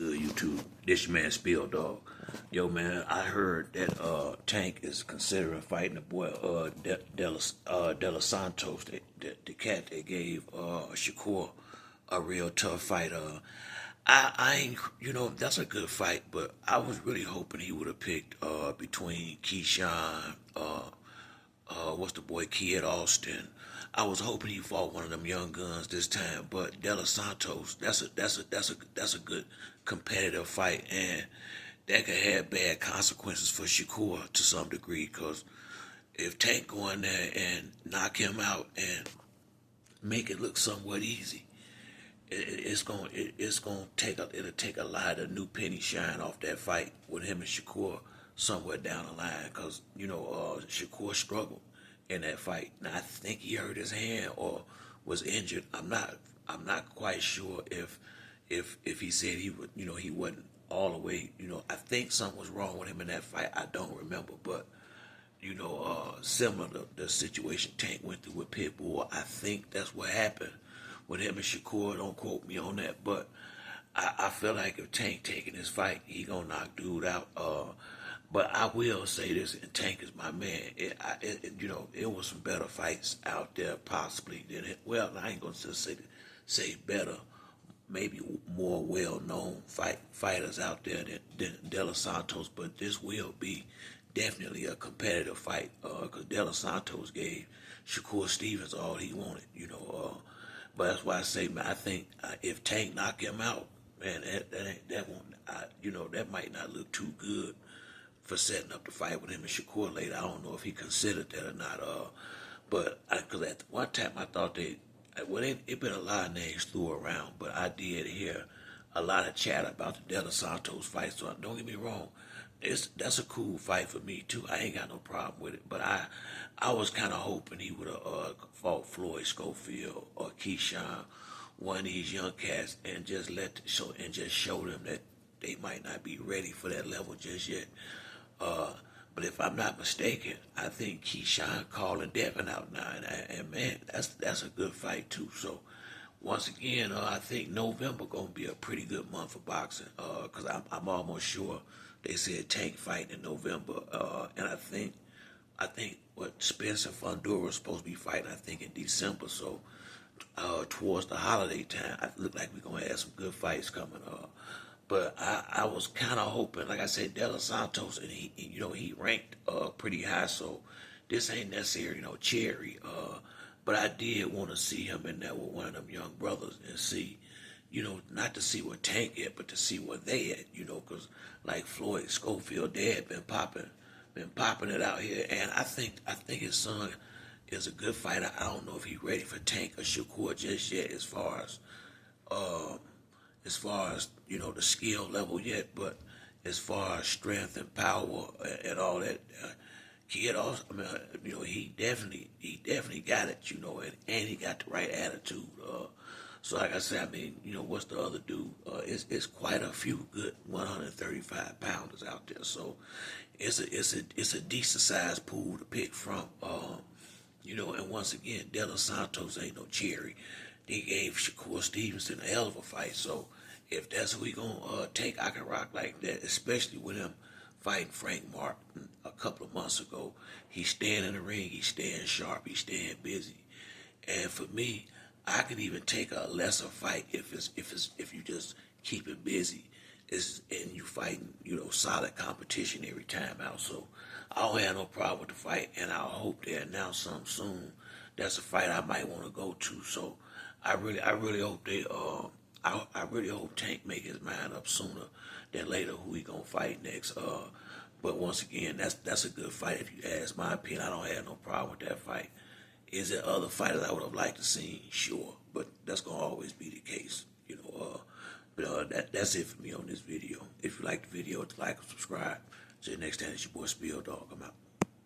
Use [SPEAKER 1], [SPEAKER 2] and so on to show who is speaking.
[SPEAKER 1] Good YouTube. This your man Spill Dog. Yo man, I heard that Tank is considering fighting the boy De Los Santos, the cat that gave Shakur a real tough fight. I ain't, that's a good fight, but I was really hoping he would have picked between Keyshawn, what's the boy, Kid Austin. I was hoping he fought one of them young guns this time, but De Los Santos, that's a good competitive fight, and that could have bad consequences for Shakur to some degree. Cause if Tank go in there and knock him out and make it look somewhat easy, it'll take a lot of new penny shine off that fight with him and Shakur somewhere down the line. Cause Shakur struggled in that fight. Now I think he hurt his hand or was injured. I'm not quite sure if he said he wasn't all the way. I think something was wrong with him in that fight. I don't remember, but similar to the situation Tank went through with Pitbull, I think that's what happened with him and Shakur. Don't quote me on that, but I feel like if Tank taking this fight, he gonna knock dude out. But I will say this, and Tank is my man. It was some better fights out there possibly than it. Well, I ain't gonna just say better. Maybe more well-known fighters out there than De Los Santos, but this will be definitely a competitive fight because De Los Santos gave Shakur Stevens all he wanted, but that's why I say, man, I think if Tank knock him out, man, that might not look too good for setting up the fight with him and Shakur later. I don't know if he considered that or not. But because at one time I thought it been a lot of names threw around, but I did hear a lot of chat about the De Los Santos fight. So don't get me wrong, that's a cool fight for me too. I ain't got no problem with it. But I was kind of hoping he would have fought Floyd Schofield or Keyshawn, one of these young cats, and just show them that they might not be ready for that level just yet. But if I'm not mistaken, I think Keyshawn calling Devin out now, and man, that's a good fight too. So once again, I think November gonna be a pretty good month for boxing. Cause I'm almost sure they said Tank fighting in November, and I think what Spencer Fundora is supposed to be fighting, I think in December. So towards the holiday time, I look like we're gonna have some good fights coming up. But I was kind of hoping, like I said, De Los Santos, and he ranked pretty high, so this ain't necessarily no cherry. But I did want to see him in there with one of them young brothers and see, not to see what Tank at, but to see what they at, because like Floyd Schofield, they had been popping it out here, and I think his son is a good fighter. I don't know if he's ready for Tank or Shakur just yet, as far as the skill level yet, but as far as strength and power and all that, Kid also, he definitely got it, and he got the right attitude. So like I said, what's the other dude? It's quite a few good 135 pounders out there, so it's a decent sized pool to pick from. And once again, De Los Santos ain't no cherry. They gave Shakur Stevenson a hell of a fight, so if that's who he gonna take, I can rock like that, especially with him fighting Frank Martin a couple of months ago. He's staying in the ring, he's staying sharp, he's staying busy. And for me, I could even take a lesser fight if you just keep it busy, and you fighting solid competition every time out. So I don't have no problem with the fight, and I hope they announce something soon. That's a fight I might want to go to. So I really hope I really hope Tank make his mind up sooner than later who he gonna fight next. But once again, that's a good fight if you ask my opinion. I don't have no problem with that fight. Is there other fighters I would have liked to see? Sure, but that's gonna always be the case, that's it for me on this video. If you like the video, like and subscribe. See you next time. It's your boy Spill Dog. I'm out.